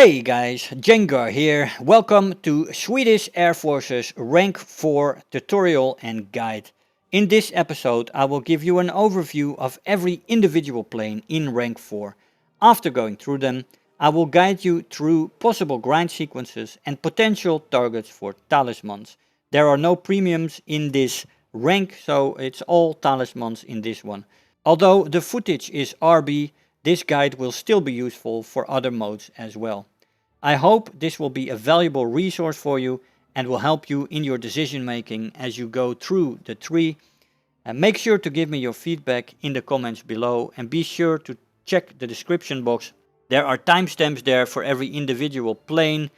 Hey guys, Jengar here. Welcome to Swedish Air Force's Rank 4 tutorial and guide. In this episode I will give you an overview of every individual plane in Rank 4. After going through them, I will guide you through possible grind sequences and potential targets for talismans. There are no premiums in this rank, so it's all talismans in this one. Although the footage is RB, this guide will still be useful for other modes as well. I hope this will be a valuable resource for you and will help you in your decision making as you go through the tree. And make sure to give me your feedback in the comments below and be sure to check the description box. There are timestamps there for every individual plane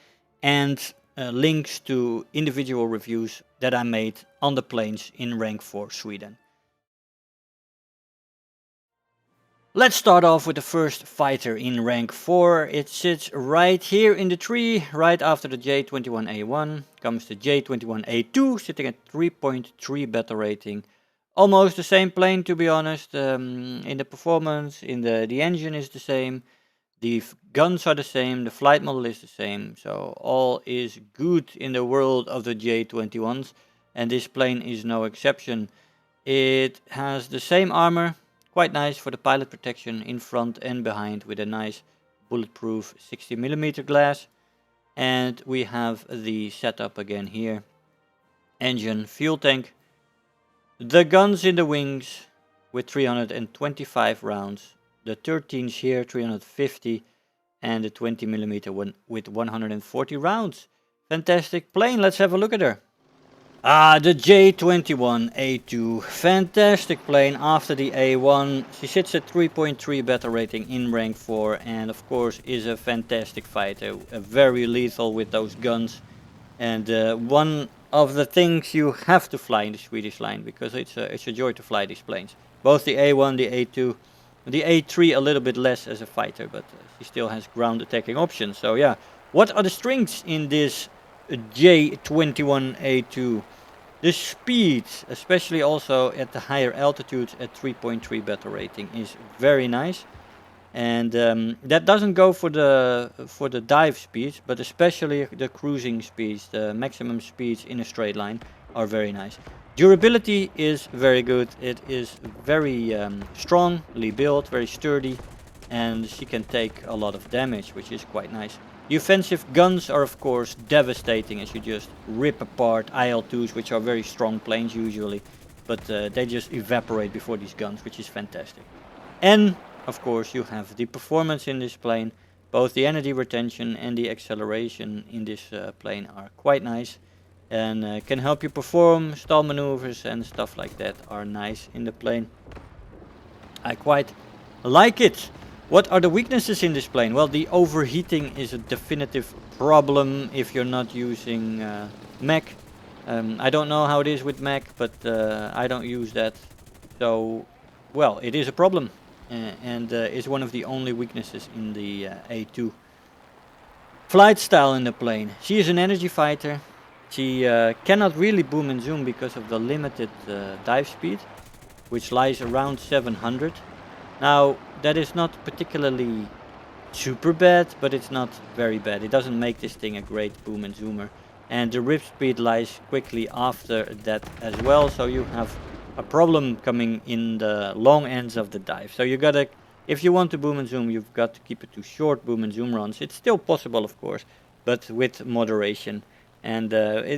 and links to individual reviews that I made on the planes in Rank 4 Sweden. Let's start off with the first fighter in Rank 4. It sits right here in the tree, right after the J21A1. Comes the J21A2, sitting at 3.3 battle rating. Almost the same plane, to be honest. In the performance, the engine is the same. The guns are the same, the flight model is the same. So all is good in the world of the J21s. And this plane is no exception. It has the same armor. Quite nice for the pilot protection in front and behind with a nice bulletproof 60mm glass. And we have the setup again here. Engine, fuel tank. The guns in the wings with 325 rounds. The 13s here 350 and the 20mm one with 140 rounds. Fantastic plane, let's have a look at her. The J21A2, fantastic plane after the A1. She sits at 3.3 battle rating in Rank 4 and of course is a fantastic fighter, very lethal with those guns. And one of the things you have to fly in the Swedish line because it's a joy to fly these planes. Both the A1, the A2, the A3 a little bit less as a fighter, but she still has ground attacking options. So yeah, what are the strengths in this J21A2? The speed, especially also at the higher altitudes at 3.3 battle rating, is very nice. And that doesn't go for the dive speeds, but especially the cruising speeds, the maximum speeds in a straight line are very nice. Durability is very good. It is very strongly built, very sturdy, and she can take a lot of damage, which is quite nice. The offensive guns are of course devastating as you just rip apart IL-2s, which are very strong planes usually, but they just evaporate before these guns, which is fantastic. And of course you have the performance in this plane. Both the energy retention and the acceleration in this plane are quite nice and can help you perform stall maneuvers and stuff like that are nice in the plane. I quite like it. What are the weaknesses in this plane? Well, the overheating is a definitive problem if you're not using mech. I don't know how it is with mech, but I don't use that. So, well, it is a problem and is one of the only weaknesses in the A2. Flight style in the plane. She is an energy fighter. She cannot really boom and zoom because of the limited dive speed, which lies around 700. Now, that is not particularly super bad, but it's not very bad. It doesn't make this thing a great boom and zoomer. And the rip speed lies quickly after that as well, so you have a problem coming in the long ends of the dive. So you gotta, if you want to boom and zoom, you've got to keep it to short boom and zoom runs. It's still possible, of course, but with moderation. And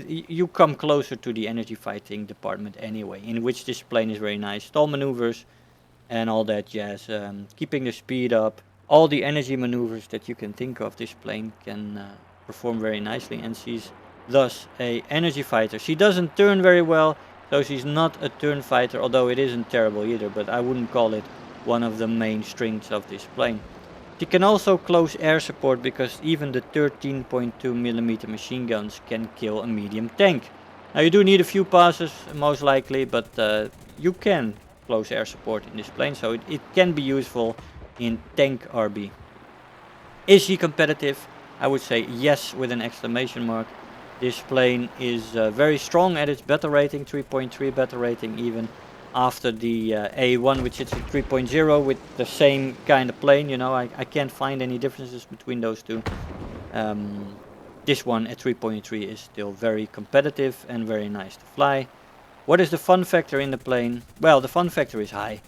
you come closer to the energy fighting department anyway, in which this plane is very nice. Stall maneuvers and all that jazz, keeping the speed up, all the energy maneuvers that you can think of, this plane can perform very nicely, and she's thus a energy fighter. She doesn't turn very well, so she's not a turn fighter, although it isn't terrible either, but I wouldn't call it one of the main strengths of this plane. She can also close air support because even the 13.2mm machine guns can kill a medium tank. Now you do need a few passes most likely, but you can close air support in this plane, so it can be useful in tank RB. Is she competitive? I would say yes with an exclamation mark. This plane is very strong at its battle rating, 3.3 battle rating even after the A1, which is at 3.0 with the same kind of plane. You know, I can't find any differences between those two. This one at 3.3 is still very competitive and very nice to fly. What is the fun factor in the plane? Well, the fun factor is high.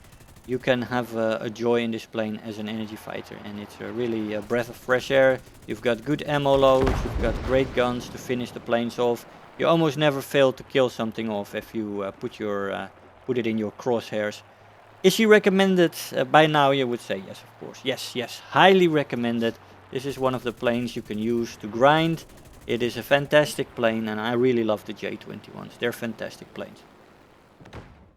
You can have a joy in this plane as an energy fighter, and it's really a breath of fresh air. You've got good ammo loads, you've got great guns to finish the planes off. You almost never fail to kill something off if you put it in your crosshairs. Is she recommended? By now you would say yes, of course. Yes, highly recommended. This is one of the planes you can use to grind. It is a fantastic plane, and I really love the J21s. They're fantastic planes.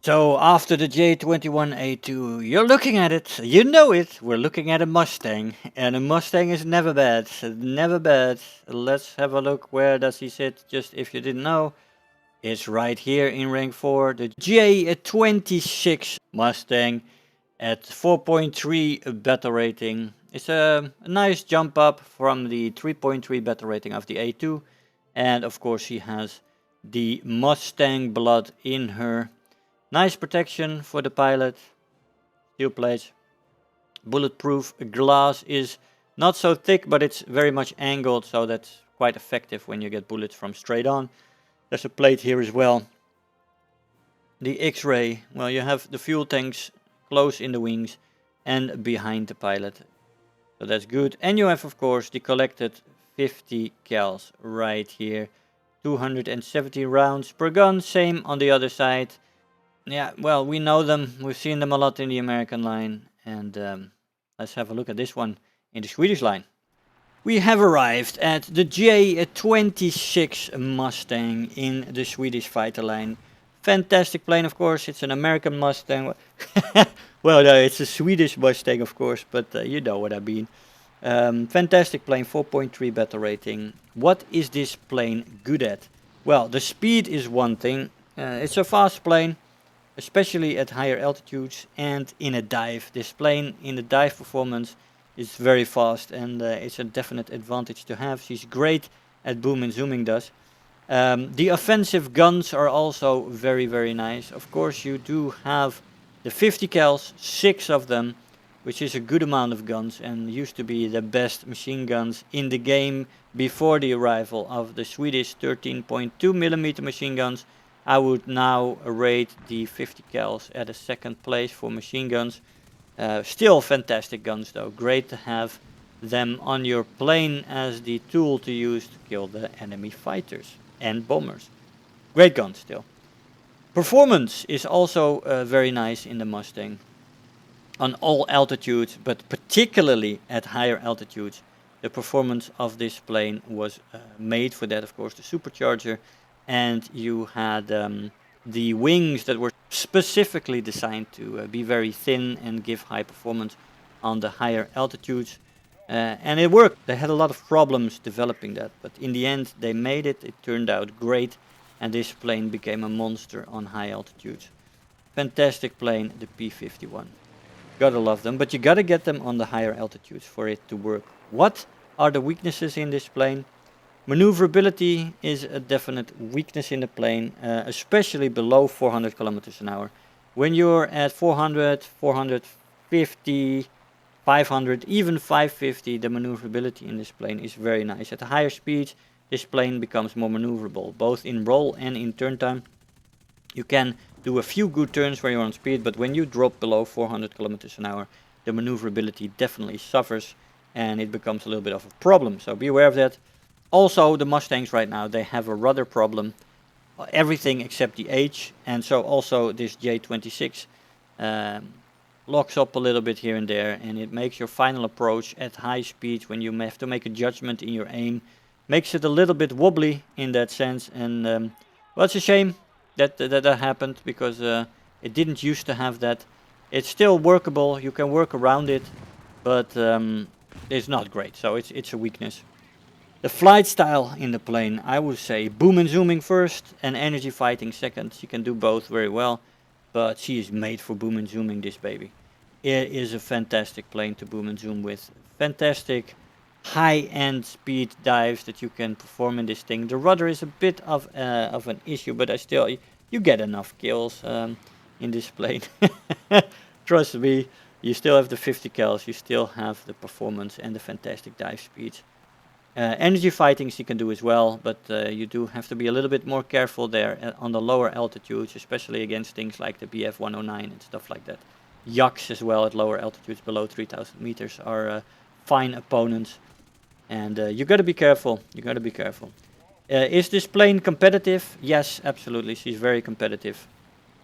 So after the J21A2, you're looking at it, you know it, we're looking at a Mustang, and a Mustang is never bad, never bad. Let's have a look, where does he sit, just if you didn't know. It's right here in rank 4, the J26 Mustang at 4.3 battle rating. It's a nice jump up from the 3.3 battle rating of the A2, and of course she has the Mustang blood in her. Nice protection for the pilot, steel plates, bulletproof glass is not so thick, but it's very much angled, so that's quite effective when you get bullets from straight on. There's a plate here as well. The X-ray, well, you have the fuel tanks close in the wings and behind the pilot, so that's good. And you have, of course, the collected 50 cals right here, 270 rounds per gun, same on the other side. Yeah, well, we know them. We've seen them a lot in the American line. And let's have a look at this one in the Swedish line. We have arrived at the J26 Mustang in the Swedish fighter line. Fantastic plane, of course. It's an American Mustang. Well, no, it's a Swedish Mustang, of course, but you know what I mean. Fantastic plane, 4.3 battle rating. What is this plane good at? Well, the speed is one thing. It's a fast plane, especially at higher altitudes and in a dive. This plane in the dive performance is very fast, and it's a definite advantage to have. She's great at boom and zooming thus. The offensive guns are also very, very nice. Of course, you do have the 50 cals, 6 of them, which is a good amount of guns and used to be the best machine guns in the game before the arrival of the Swedish 13.2mm machine guns. I would now rate the 50 cals at a second place for machine guns. Still fantastic guns though, great to have them on your plane as the tool to use to kill the enemy fighters and bombers. Great guns still. Performance is also very nice in the Mustang on all altitudes, but particularly at higher altitudes. The performance of this plane was made for that, of course, the supercharger. And you had the wings that were specifically designed to be very thin and give high performance on the higher altitudes. And it worked. They had a lot of problems developing that, but in the end they made it. It turned out great, and this plane became a monster on high altitudes. Fantastic plane, the P-51. Gotta love them, but you gotta get them on the higher altitudes for it to work. What are the weaknesses in this plane? Maneuverability is a definite weakness in the plane, especially below 400 kilometers an hour. When you're at 400, 450, 500, even 550, the maneuverability in this plane is very nice. At higher speeds, this plane becomes more maneuverable, both in roll and in turn time. You can do a few good turns when you're on speed, but when you drop below 400 kilometers an hour, the maneuverability definitely suffers, and it becomes a little bit of a problem. So be aware of that. Also, the Mustangs right now, they have a rudder problem, everything except the H, and so also this J26 locks up a little bit here and there, and it makes your final approach at high speeds when you have to make a judgment in your aim, makes it a little bit wobbly in that sense. And well, it's a shame that happened, because it didn't used to have that. It's still workable, you can work around it, but it's not great, so it's a weakness. The flight style in the plane, I would say boom and zooming first and energy fighting second. She can do both very well, but she is made for boom and zooming, this baby. It is a fantastic plane to boom and zoom with. Fantastic high-end speed dives that you can perform in this thing. The rudder is a bit of an issue, but you get enough kills in this plane. Trust me, you still have the 50 cals, you still have the performance and the fantastic dive speeds. Energy fighting she can do as well, but you do have to be a little bit more careful there on the lower altitudes, especially against things like the BF-109 and stuff like that. Yaks as well at lower altitudes below 3000 meters are fine opponents, and you got to be careful. You got to be careful. Is this plane competitive? Yes, absolutely. She's very competitive.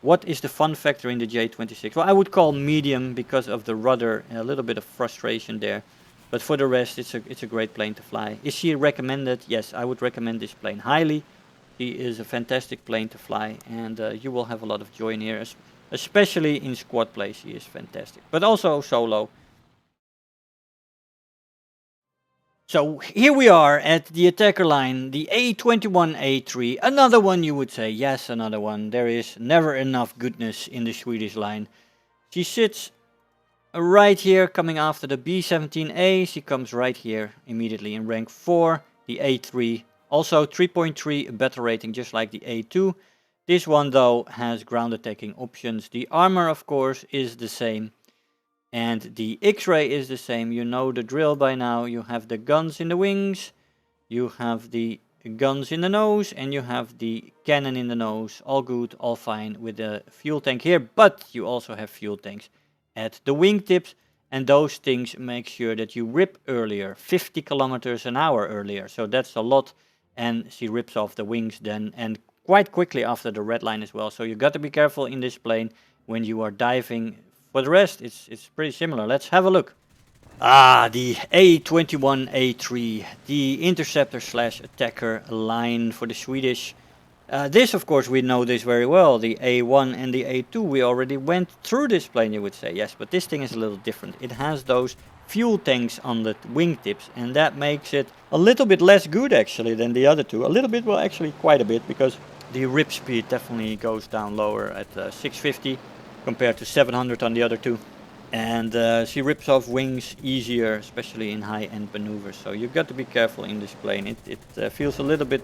What is the fun factor in the J26? Well, I would call medium because of the rudder and a little bit of frustration there. But for the rest, it's a great plane to fly. Is she recommended? Yes, I would recommend this plane highly. She is a fantastic plane to fly, and you will have a lot of joy in here, especially in squad play. She is fantastic, but also solo. So here we are at the attacker line, the A21A3. Another one, you would say. Yes, another one. There is never enough goodness in the Swedish line. She sits right here coming after the B17A. She comes right here immediately in rank 4, the A3. Also 3.3 battle rating just like the A2. This one though has ground attacking options. The armor of course is the same. And the X-ray is the same. You know the drill by now. You have the guns in the wings. You have the guns in the nose. And you have the cannon in the nose. All good, all fine with the fuel tank here. But you also have fuel tanks at the wingtips, and those things make sure that you rip earlier, 50 kilometers an hour earlier. So that's a lot, and she rips off the wings then, and quite quickly after the red line as well. So you got to be careful in this plane when you are diving. For the rest, it's pretty similar. Let's have a look. The A21A3, the interceptor slash attacker line for the Swedish. This, of course, we know this very well. The A1 and the A2, we already went through this plane, you would say. Yes, but this thing is a little different. It has those fuel tanks on the wingtips, and that makes it a little bit less good, actually, than the other two. A little bit, well, actually quite a bit, because the rip speed definitely goes down lower at 650 compared to 700 on the other two. And she rips off wings easier, especially in high-end maneuvers. So you've got to be careful in this plane. It feels a little bit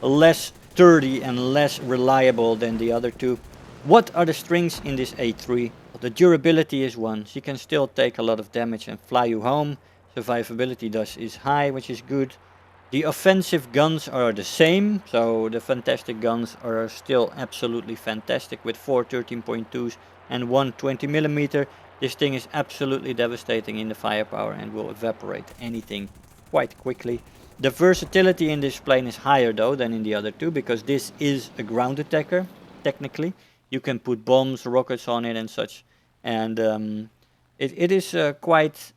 less sturdy and less reliable than the other two. What are the strengths in this A3? The durability is one. She can still take a lot of damage and fly you home. Survivability thus is high, which is good. The offensive guns are the same, so the fantastic guns are still absolutely fantastic with 4 13.2s and 1 20mm. This thing is absolutely devastating in the firepower and will evaporate anything quite quickly. The versatility in this plane is higher though than in the other two, because this is a ground attacker, technically. You can put bombs, rockets on it and such. And it is quite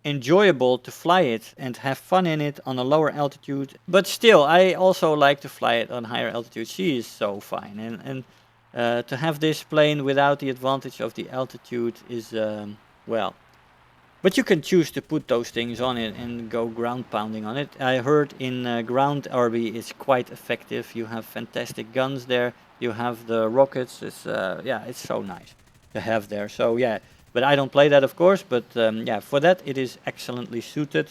enjoyable to fly it and have fun in it on a lower altitude. But still, I also like to fly it on higher altitude. She is so fine. And to have this plane without the advantage of the altitude is, well... But you can choose to put those things on it and go ground pounding on it. I heard in ground RB it's quite effective. You have fantastic guns there. You have the rockets. It's yeah, it's so nice to have there. So yeah, but I don't play that of course. But yeah, for that it is excellently suited.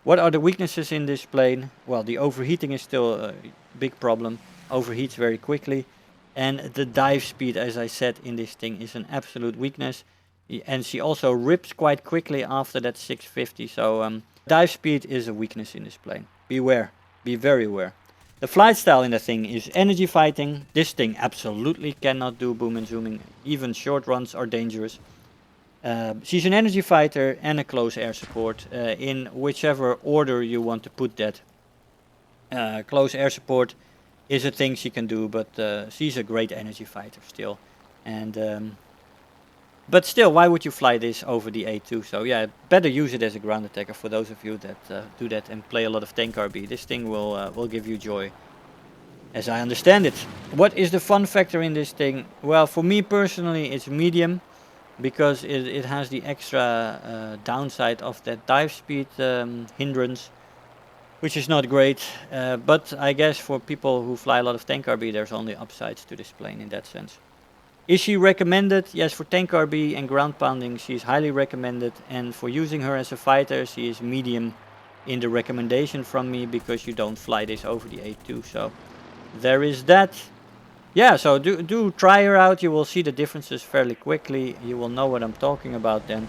What are the weaknesses in this plane? Well, the overheating is still a big problem. Overheats very quickly. And the dive speed, as I said, in this thing is an absolute weakness. And she also rips quite quickly after that 650, so dive speed is a weakness in this plane. Beware, be very aware. The flight style in the thing is energy fighting. This thing absolutely cannot do boom and zooming. Even short runs are dangerous. She's an energy fighter and a close air support, in whichever order you want to put that. Close air support is a thing she can do, but she's a great energy fighter still. And but still, why would you fly this over the A2? So yeah, better use it as a ground attacker for those of you that do that and play a lot of tank RB. This thing will give you joy, as I understand it. What is the fun factor in this thing? Well, for me personally, it's medium, because it has the extra downside of that dive speed hindrance, which is not great. But I guess for people who fly a lot of tank RB, there's only upsides to this plane in that sense. Is she recommended? Yes, for tank RB and ground pounding she is highly recommended, and for using her as a fighter she is medium in the recommendation from me, because you don't fly this over the A2. So there is that. Yeah, so do try her out. You will see the differences fairly quickly. You will know what I'm talking about then.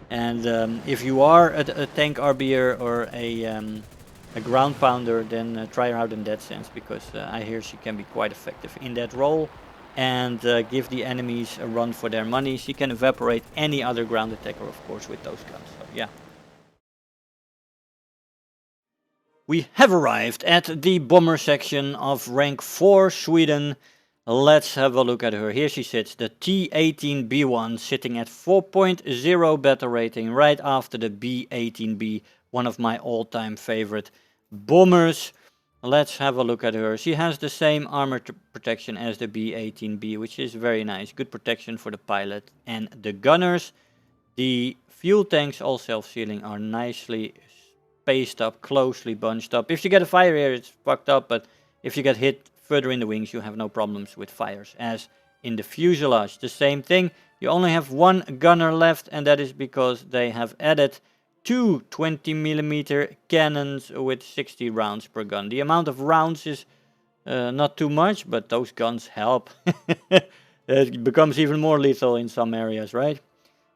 And if you are a tank RBer or a a ground pounder, then try her out in that sense, because I hear she can be quite effective in that role and give the enemies a run for their money. She can evaporate any other ground attacker, of course, with those guns. So yeah. We have arrived at the bomber section of rank 4 Sweden. Let's have a look at her. Here she sits, the T18B1, sitting at 4.0 battle rating, right after the B18B, one of my all-time favorite bombers. Let's have a look at her. She has the same armor protection as the B18B, which is very nice. Good protection for the pilot and the gunners. The fuel tanks, all self-sealing, are nicely spaced up, closely bunched up. If you get a fire here, it's fucked up, but if you get hit further in the wings, you have no problems with fires, as in the fuselage. The same thing, you only have one gunner left, and that is because they have added two 20mm cannons with 60 rounds per gun. The amount of rounds is not too much, but those guns help. It becomes even more lethal in some areas, right?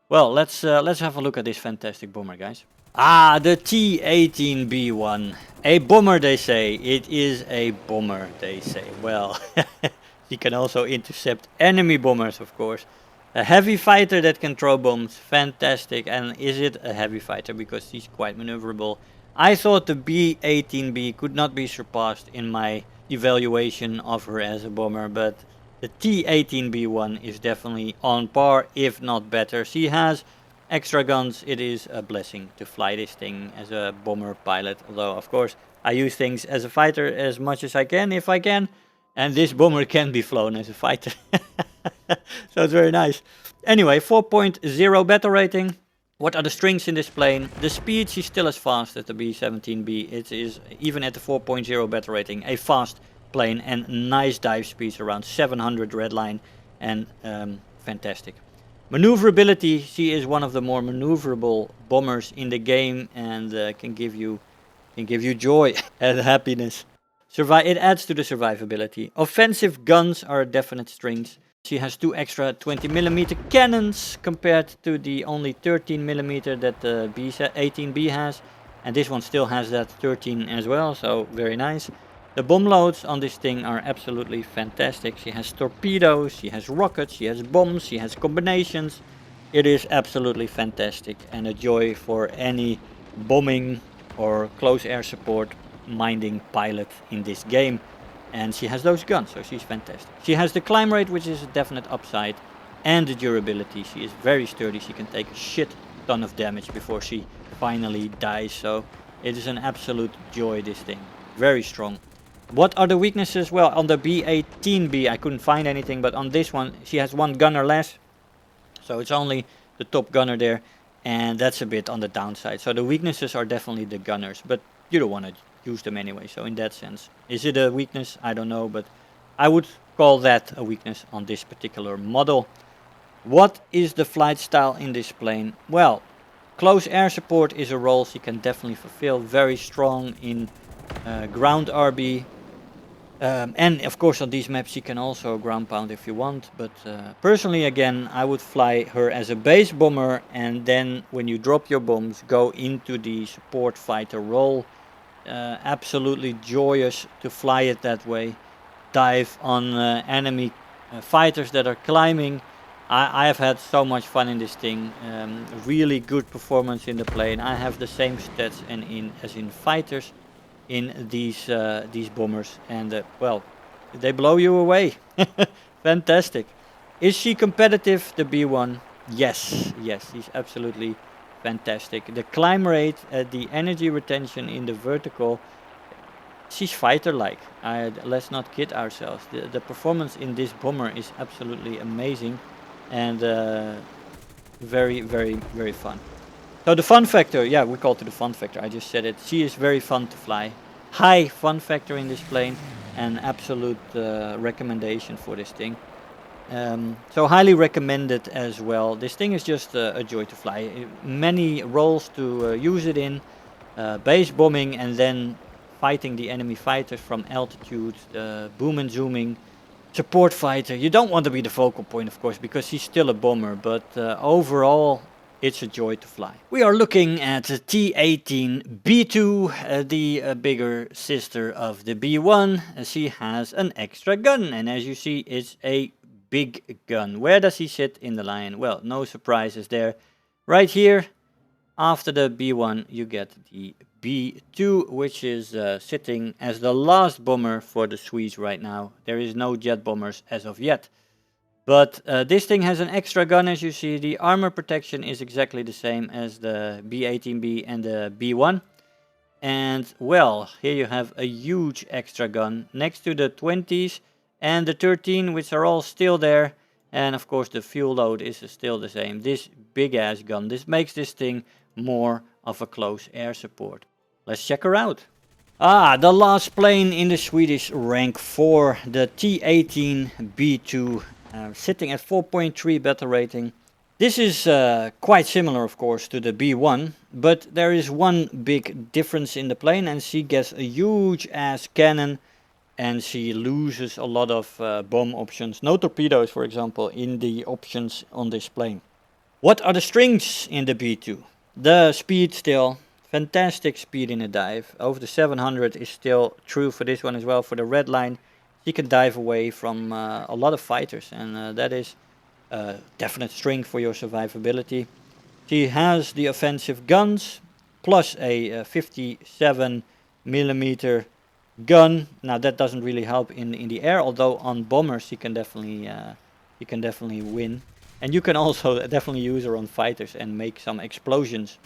Well, let's have a look at this fantastic bomber, guys. Ah, the T18B1. A bomber, they say. It is a bomber, they say. Well, he can also intercept enemy bombers, of course. A heavy fighter that can throw bombs. Fantastic. And is it a heavy fighter? Because he's quite maneuverable. I thought the B18B could not be surpassed in my evaluation of her as a bomber, but the T18B1 is definitely on par, if not better. She has extra guns. It is a blessing to fly this thing as a bomber pilot, although of course I use things as a fighter as much as I can, if I can, and this bomber can be flown as a fighter. So it's very nice. Anyway, 4.0 battle rating. What are the strengths in this plane? The speed, she's still as fast as the B-17B. It is, even at the 4.0 battle rating, a fast plane, and nice dive speeds around 700 redline, and fantastic. Maneuverability, she is one of the more maneuverable bombers in the game, and can give you joy and happiness. It adds to the survivability. Offensive guns are a definite strength. She has two extra 20mm cannons compared to the only 13mm that the B18B has, and this one still has that 13 as well, so very nice. The bombloads on this thing are absolutely fantastic. She has torpedoes, she has rockets, she has bombs, she has combinations. It is absolutely fantastic and a joy for any bombing or close air support minding pilot in this game. And she has those guns, so she's fantastic. She has the Climbrate, which is a definite upside, and the durability. She is very sturdy. She can take a shit ton of damage before she finally dies. So it is an absolute joy, this thing. Very strong. What are the weaknesses? Well, on the B18B I couldn't find anything, but on this one she has one gunner less. So it's only the top gunner there, and that's a bit on the downside. So the weaknesses are definitely the gunners, but you don't want to use them anyway, so in that sense. Is it a weakness? I don't know, but I would call that a weakness on this particular model. What is the flight style in this plane? Well, close air support is a role she can definitely fulfill. Very strong in ground RB. And of course on these maps she can also ground pound if you want, but personally again I would fly her as a base bomber, and then when you drop your bombs go into the support fighter role. Absolutely joyous to fly it that way. Dive on enemy fighters that are climbing. I have had so much fun in this thing. Really good performance in the plane. I have the same stats as in fighters in these bombers, and well, they blow you away. Fantastic. Is she competitive, the B1? Yes, she's absolutely fantastic. The climb rate, the energy retention in the vertical, she's fighter-like. Let's not kid ourselves. The performance in this bomber is absolutely amazing, and very, very, very fun. So the fun factor, yeah, we call it the fun factor. I just said it. She is very fun to fly. High fun factor in this plane, and absolute recommendation for this thing. So highly recommended as well. This thing is just a joy to fly. Many roles to use it in. Base bombing, and then fighting the enemy fighters from altitude. Boom and zooming. Support fighter. You don't want to be the focal point, of course, because she's still a bomber. But overall, it's a joy to fly. We are looking at the T18B2, the bigger sister of the B1. She has an extra gun, and as you see, it's a big gun. Where does he sit in the line? Well, no surprises there. Right here, after the B1, you get the B2, which is sitting as the last bomber for the Swedes right now. There is no jet bombers as of yet. But this thing has an extra gun, as you see. The armor protection is exactly the same as the B18B and the B1. And, well, here you have a huge extra gun next to the 20s and the 13, which are all still there. And, of course, the fuel load is still the same. This big-ass gun, this makes this thing more of a close air support. Let's check her out. The last plane in the Swedish Rank IV, the T18B2. Sitting at 4.3 battle rating. This is quite similar, of course, to the B1, but there is one big difference in the plane, and she gets a huge ass cannon, and she loses a lot of bomb options. No torpedoes, for example, in the options on this plane. What are the strengths in the B2? The speed still. Fantastic speed in a dive. Over the 700 is still true for this one as well. For the red line, she can dive away from a lot of fighters, and that is a definite strength for your survivability. She has the offensive guns, plus a 57mm gun. Now that doesn't really help in the air, although on bombers she can definitely win. And you can also definitely use her on fighters and make some explosions.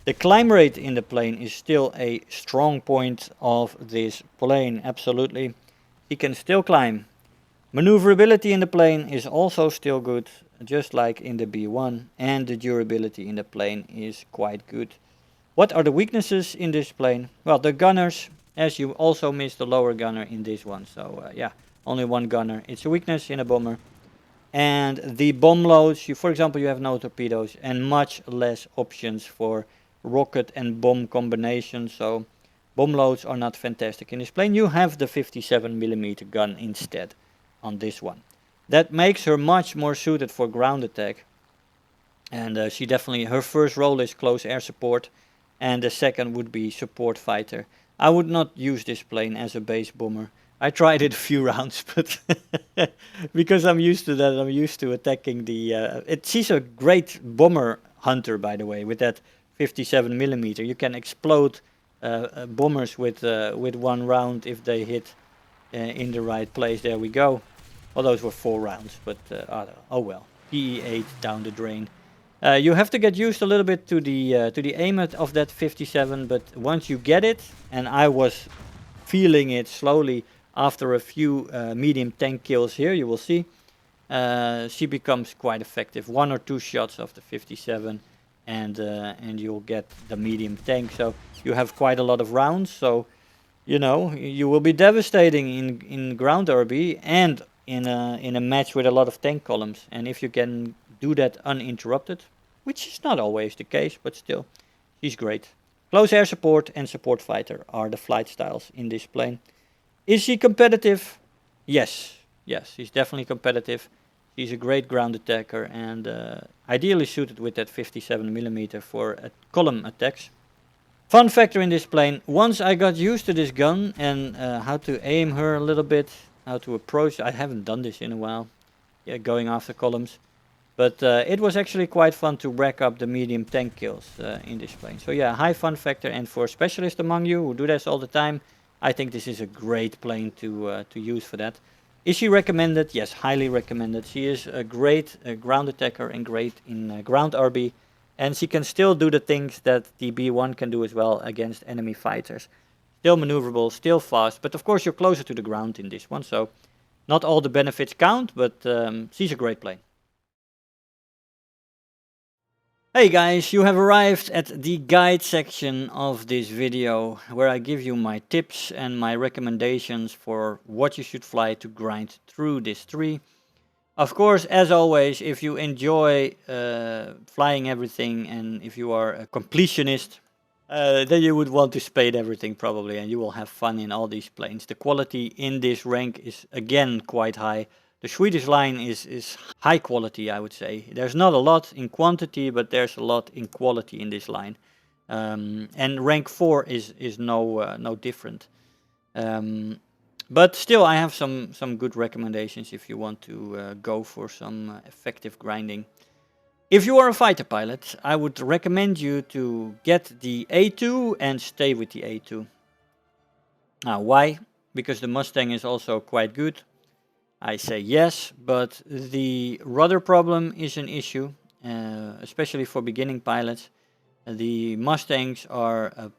The Climbrate in the plane is still a strong point of this plane, absolutely. He can still climb. Maneuverability in the plane is also still good, just like in the B1, and the durability in the plane is quite good. What are the weaknesses in this plane? Well, the gunners, as you also miss the lower gunner in this one, so yeah, only one gunner. It's a weakness in a bomber. And the Bombloads, for example, you have no torpedoes and much less options for rocket and bomb combinations, so Bombloads are not fantastic in this plane. You have the 57mm gun instead on this one. That makes her much more suited for ground attack. And she definitely, her first role is close air support, and the second would be support fighter. I would not use this plane as a base bomber. I tried it a few rounds, but because I'm used to that, I'm used to attacking the... she's a great bomber hunter, by the way, with that 57mm. You can explode bombers with one round if they hit in the right place. There we go. Well, those were 4 rounds, but oh well. PE8 down the drain. You have to get used a little bit to the aim of that 57, but once you get it, and I was feeling it slowly after a few medium tank kills here, you will see, she becomes quite effective. 1 or 2 shots of the 57. And you'll get the medium tank, so you have quite a lot of rounds, so you know you will be devastating in ground RB and in a match with a lot of tank columns. And if you can do that uninterrupted, which is not always the case, but still, she's great. Close air support and support fighter are the flight styles in this plane. Is she competitive? Yes, she's definitely competitive. She's a great ground attacker and ideally suited with that 57mm for column attacks. Fun factor in this plane, once I got used to this gun and how to aim her a little bit, how to approach, I haven't done this in a while, going after columns. But it was actually quite fun to rack up the medium tank kills in this plane. So yeah, high fun factor, and for specialists among you who do this all the time, I think this is a great plane to use for that. Is she recommended? Yes, highly recommended. She is a great ground attacker and great in ground RB. And she can still do the things that the B1 can do as well against enemy fighters. Still maneuverable, still fast, but of course you're closer to the ground in this one. So not all the benefits count, but she's a great plane. Hey guys, you have arrived at the guide section of this video, where I give you my tips and my recommendations for what you should fly to grind through this tree. Of course, as always, if you enjoy flying everything and if you are a completionist, then you would want to spade everything probably, and you will have fun in all these planes. The quality in this rank is again quite high. the Swedish line is high quality, I would say. There's not a lot in quantity, but there's a lot in quality in this line. And rank 4 is no different. But still, I have some good recommendations if you want to go for some effective grinding. If you are a fighter pilot, I would recommend you to get the A2 and stay with the A2. Now, why? Because the Mustang is also quite good. I say yes, but the rudder problem is an issue, especially for beginning pilots. The Mustangs are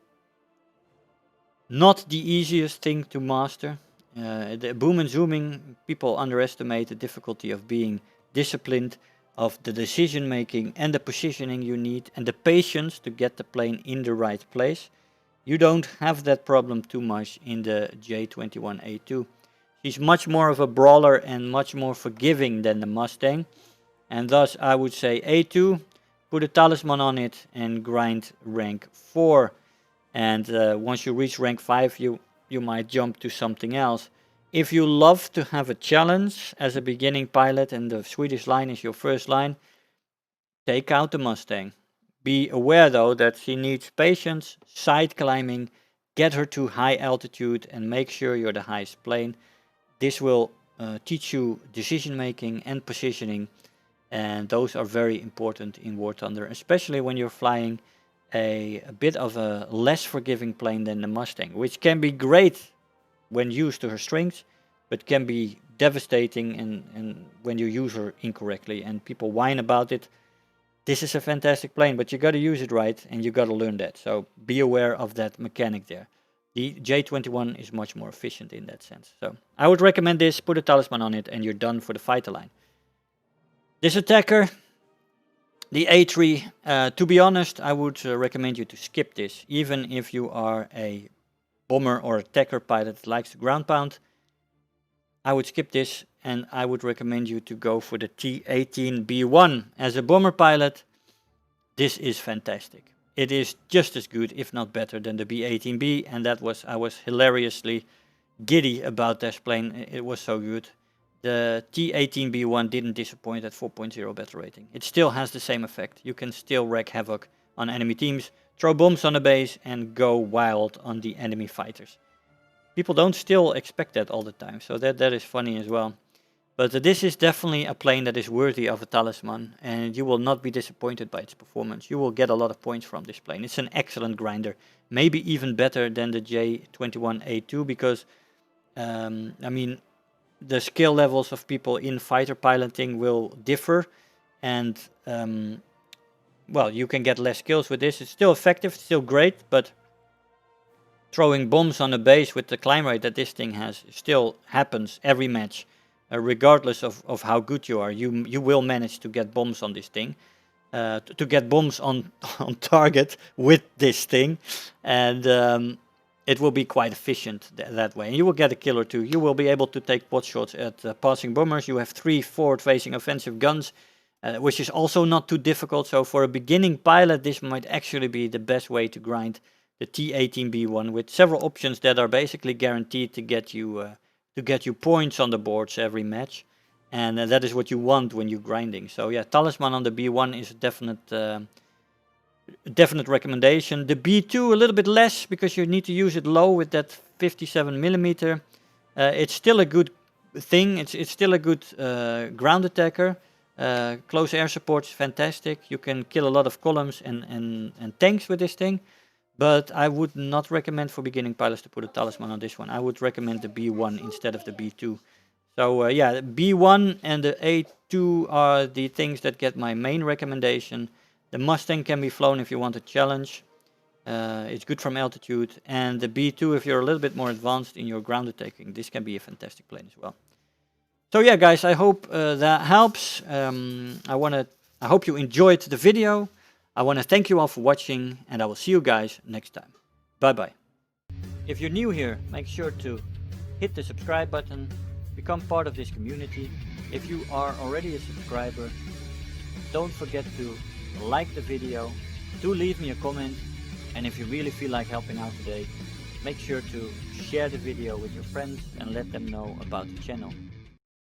not the easiest thing to master. The boom and zooming, people underestimate the difficulty of being disciplined, of the decision making and the positioning you need, and the patience to get the plane in the right place. You don't have that problem too much in the J21A2. She's much more of a brawler and much more forgiving than the Mustang, and thus I would say A2, put a talisman on it and grind rank 4. And once you reach rank 5, you might jump to something else. If you love to have a challenge as a beginning pilot and the Swedish line is your first line, take out the Mustang. Be aware though that she needs patience, side climbing, get her to high altitude and make sure you're the highest plane. This will teach you decision making and positioning, and those are very important in War Thunder, especially when you're flying a bit of a less forgiving plane than the Mustang, which can be great when used to her strengths, but can be devastating and when you use her incorrectly, and people whine about it. This is a fantastic plane, but you got to use it right, and you got to learn that. So be aware of that mechanic there. The J21 is much more efficient in that sense. So I would recommend this, put a talisman on it, and you're done for the fighter line. This attacker, the A3, to be honest, I would recommend you to skip this, even if you are a bomber or attacker pilot that likes to ground pound. I would skip this, and I would recommend you to go for the T18B1. As a bomber pilot, this is fantastic. It is just as good, if not better, than the B18B, and I was hilariously giddy about this plane. It was so good. The T18B1 didn't disappoint at 4.0 battle rating. It still has the same effect. You can still wreak havoc on enemy teams, throw bombs on the base, and go wild on the enemy fighters. People don't still expect that all the time, so that is funny as well. But this is definitely a plane that is worthy of a talisman, and you will not be disappointed by its performance. You will get a lot of points from this plane. It's an excellent grinder, maybe even better than the J21A2, because, I mean, the skill levels of people in fighter piloting will differ, and, well, you can get less kills with this. It's still effective, still great, but throwing bombs on a base with the climb rate that this thing has still happens every match. Regardless of how good you are, you will manage to get bombs on this thing, to get bombs on target with this thing, and it will be quite efficient that way. And you will get a kill or two. You will be able to take pot shots at passing bombers. You have 3 forward-facing offensive guns, which is also not too difficult. So for a beginning pilot, this might actually be the best way to grind the T18B1, with several options that are basically guaranteed to get you points on the boards every match, and that is what you want when you're grinding. So yeah, talisman on the B1 is a definite recommendation. The B2 a little bit less, because you need to use it low with that 57mm. It's still a good thing. It's still a good ground attacker. Close air support is fantastic. You can kill a lot of columns and tanks with this thing. But I would not recommend for beginning pilots to put a talisman on this one. I would recommend the B1 instead of the B2. So yeah, B1 and the A2 are the things that get my main recommendation. The Mustang can be flown if you want a challenge. It's good from altitude. And the B2 if you're a little bit more advanced in your ground attacking. This can be a fantastic plane as well. So yeah, guys, I hope that helps. I hope you enjoyed the video. I want to thank you all for watching, and I will see you guys next time. Bye-bye. If you're new here, make sure to hit the subscribe button, become part of this community. If you are already a subscriber, don't forget to like the video, do leave me a comment, and if you really feel like helping out today, make sure to share the video with your friends and let them know about the channel.